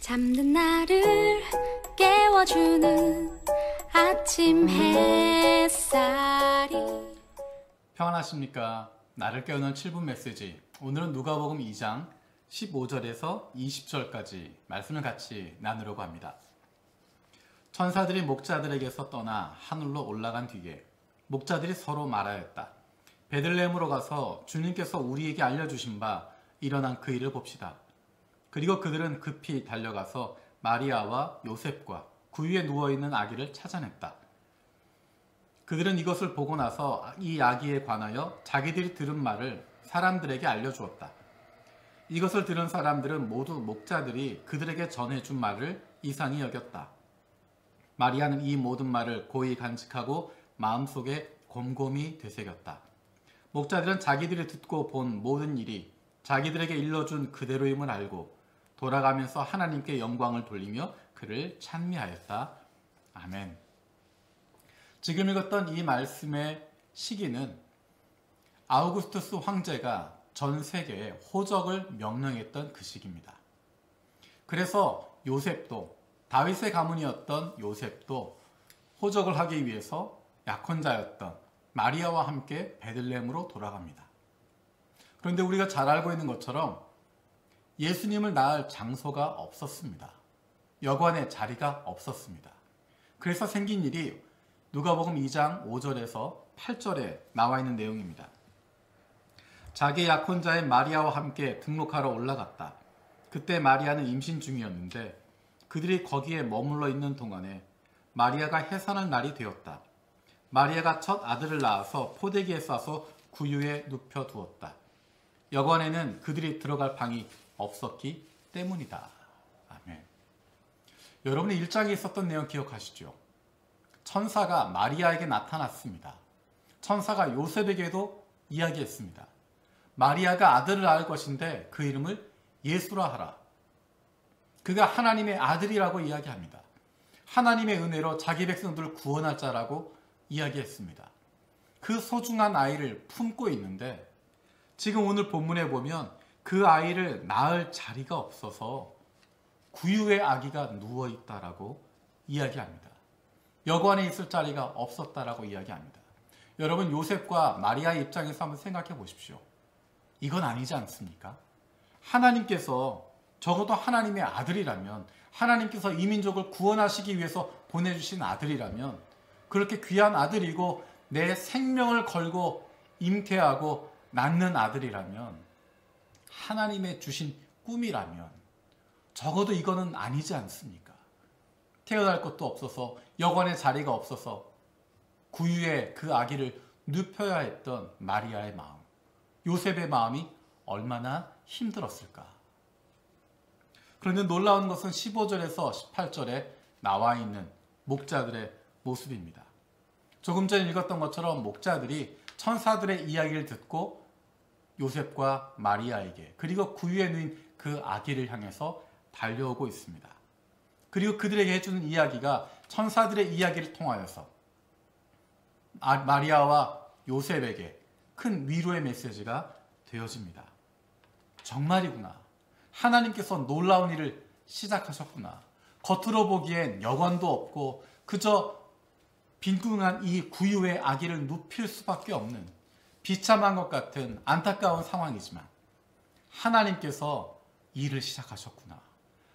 잠든 나를 깨워주는 아침 햇살이. 평안하십니까? 나를 깨우는 7분 메시지. 오늘은 누가복음 2장 15절에서 20절까지 말씀을 같이 나누려고 합니다. 천사들이 목자들에게서 떠나 하늘로 올라간 뒤에 목자들이 서로 말하였다. 베들레헴으로 가서 주님께서 우리에게 알려주신 바 일어난 그 일을 봅시다. 그리고 그들은 급히 달려가서 마리아와 요셉과 구유에 누워있는 아기를 찾아냈다. 그들은 이것을 보고 나서 이 아기에 관하여 자기들이 들은 말을 사람들에게 알려주었다. 이것을 들은 사람들은 모두 목자들이 그들에게 전해준 말을 이상히 여겼다. 마리아는 이 모든 말을 고이 간직하고 마음속에 곰곰이 되새겼다. 목자들은 자기들이 듣고 본 모든 일이 자기들에게 일러준 그대로임을 알고 돌아가면서 하나님께 영광을 돌리며 그를 찬미하였다. 아멘. 지금 읽었던 이 말씀의 시기는 아우구스투스 황제가 전 세계에 호적을 명령했던 그 시기입니다. 그래서 요셉도, 다윗의 가문이었던 요셉도 호적을 하기 위해서 약혼자였던 마리아와 함께 베들레헴으로 돌아갑니다. 그런데 우리가 잘 알고 있는 것처럼 예수님을 낳을 장소가 없었습니다. 여관에 자리가 없었습니다. 그래서 생긴 일이 누가복음 2장 5절에서 8절에 나와 있는 내용입니다. 자기 약혼자인 마리아와 함께 등록하러 올라갔다. 그때 마리아는 임신 중이었는데 그들이 거기에 머물러 있는 동안에 마리아가 해산할 날이 되었다. 마리아가 첫 아들을 낳아서 포대기에 싸서 구유에 눕혀 두었다. 여관에는 그들이 들어갈 방이 없었기 때문이다. 아멘. 여러분이 1장에 있었던 내용 기억하시죠? 천사가 마리아에게 나타났습니다. 천사가 요셉에게도 이야기했습니다. 마리아가 아들을 낳을 것인데 그 이름을 예수라 하라. 그가 하나님의 아들이라고 이야기합니다. 하나님의 은혜로 자기 백성들을 구원할 자라고 이야기했습니다. 그 소중한 아이를 품고 있는데 지금 오늘 본문에 보면 그 아이를 낳을 자리가 없어서 구유의 아기가 누워있다라고 이야기합니다. 여관에 있을 자리가 없었다라고 이야기합니다. 여러분, 요셉과 마리아의 입장에서 한번 생각해 보십시오. 이건 아니지 않습니까? 하나님께서 적어도 하나님의 아들이라면, 하나님께서 이 민족을 구원하시기 위해서 보내주신 아들이라면, 그렇게 귀한 아들이고 내 생명을 걸고 잉태하고 낳는 아들이라면, 하나님의 주신 꿈이라면 적어도 이거는 아니지 않습니까? 태어날 것도 없어서, 여관에 자리가 없어서 구유에 그 아기를 눕혀야 했던 마리아의 마음, 요셉의 마음이 얼마나 힘들었을까. 그런데 놀라운 것은 15절에서 18절에 나와 있는 목자들의 모습입니다. 조금 전에 읽었던 것처럼 목자들이 천사들의 이야기를 듣고 요셉과 마리아에게, 그리고 구유에 누인 그 아기를 향해서 달려오고 있습니다. 그리고 그들에게 해주는 이야기가 천사들의 이야기를 통하여서 마리아와 요셉에게 큰 위로의 메시지가 되어집니다. 정말이구나. 하나님께서 놀라운 일을 시작하셨구나. 겉으로 보기엔 여관도 없고 그저 빈궁한 이 구유의 아기를 눕힐 수밖에 없는 비참한 것 같은 안타까운 상황이지만 하나님께서 일을 시작하셨구나.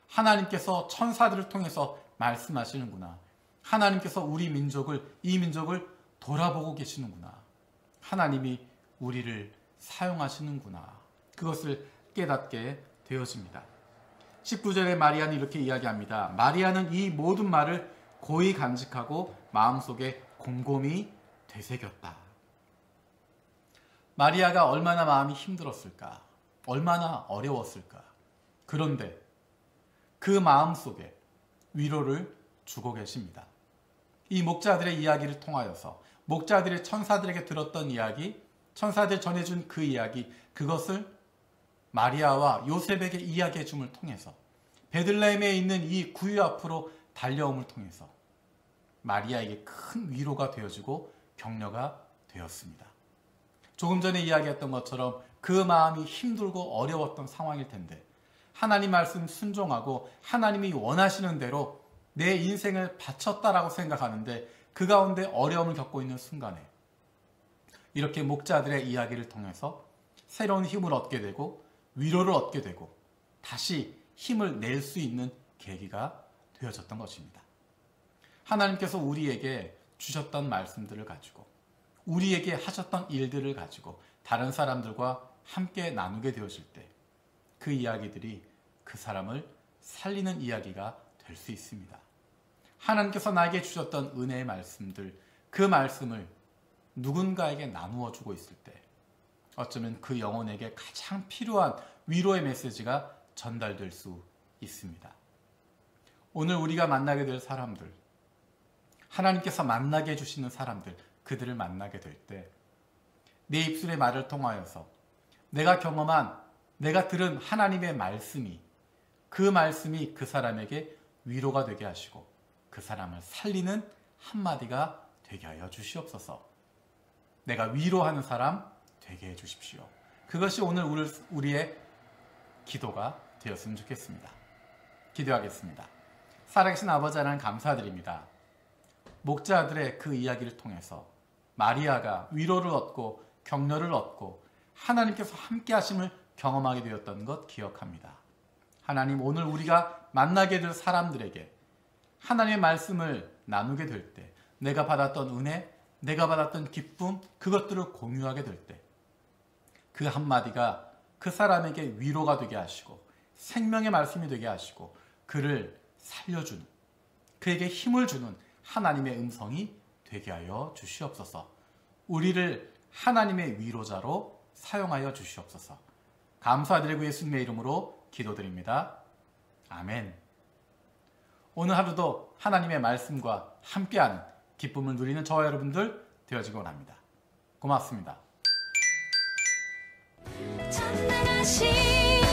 하나님께서 천사들을 통해서 말씀하시는구나. 하나님께서 우리 민족을, 이 민족을 돌아보고 계시는구나. 하나님이 우리를 사용하시는구나. 그것을 깨닫게 되어집니다. 19절에 마리아는 이렇게 이야기합니다. 마리아는 이 모든 말을 고이 간직하고 마음속에 곰곰이 되새겼다. 마리아가 얼마나 마음이 힘들었을까? 얼마나 어려웠을까? 그런데 그 마음속에 위로를 주고 계십니다. 이 목자들의 이야기를 통하여서, 목자들이 천사들에게 들었던 이야기, 천사들 전해준 그 이야기, 그것을 마리아와 요셉에게 이야기해 줌을 통해서, 베들레헴에 있는 이 구유 앞으로 달려옴을 통해서 마리아에게 큰 위로가 되어지고 격려가 되었습니다. 조금 전에 이야기했던 것처럼 그 마음이 힘들고 어려웠던 상황일 텐데 하나님 말씀 순종하고 하나님이 원하시는 대로 내 인생을 바쳤다라고 생각하는데 그 가운데 어려움을 겪고 있는 순간에 이렇게 목자들의 이야기를 통해서 새로운 힘을 얻게 되고 위로를 얻게 되고 다시 힘을 낼 수 있는 계기가 되어졌던 것입니다. 하나님께서 우리에게 주셨던 말씀들을 가지고 우리에게 하셨던 일들을 가지고 다른 사람들과 함께 나누게 되어질 때 그 이야기들이 그 사람을 살리는 이야기가 될 수 있습니다. 하나님께서 나에게 주셨던 은혜의 말씀들, 그 말씀을 누군가에게 나누어 주고 있을 때 어쩌면 그 영혼에게 가장 필요한 위로의 메시지가 전달될 수 있습니다. 오늘 우리가 만나게 될 사람들, 하나님께서 만나게 해주시는 사람들, 그들을 만나게 될 때 내 입술의 말을 통하여서 내가 경험한, 내가 들은 하나님의 말씀이 그 말씀이 그 사람에게 위로가 되게 하시고 그 사람을 살리는 한마디가 되게 하여 주시옵소서. 내가 위로하는 사람 되게 해 주십시오. 그것이 오늘 우리의 기도가 되었으면 좋겠습니다. 기도하겠습니다. 살아계신 아버지 하나님 감사드립니다. 목자들의 그 이야기를 통해서 마리아가 위로를 얻고 격려를 얻고 하나님께서 함께 하심을 경험하게 되었던 것 기억합니다. 하나님, 오늘 우리가 만나게 될 사람들에게 하나님의 말씀을 나누게 될 때 내가 받았던 은혜, 내가 받았던 기쁨, 그것들을 공유하게 될 때 그 한마디가 그 사람에게 위로가 되게 하시고 생명의 말씀이 되게 하시고 그를 살려주는, 그에게 힘을 주는 하나님의 음성이 되게 하여 주시옵소서. 우리를 하나님의 위로자로 사용하여 주시옵소서. 감사드리고 예수님의 이름으로 기도드립니다. 아멘. 오늘 하루도 하나님의 말씀과 함께하는 기쁨을 누리는 저와 여러분들 되어지기 원합니다. 고맙습니다. 찬양하시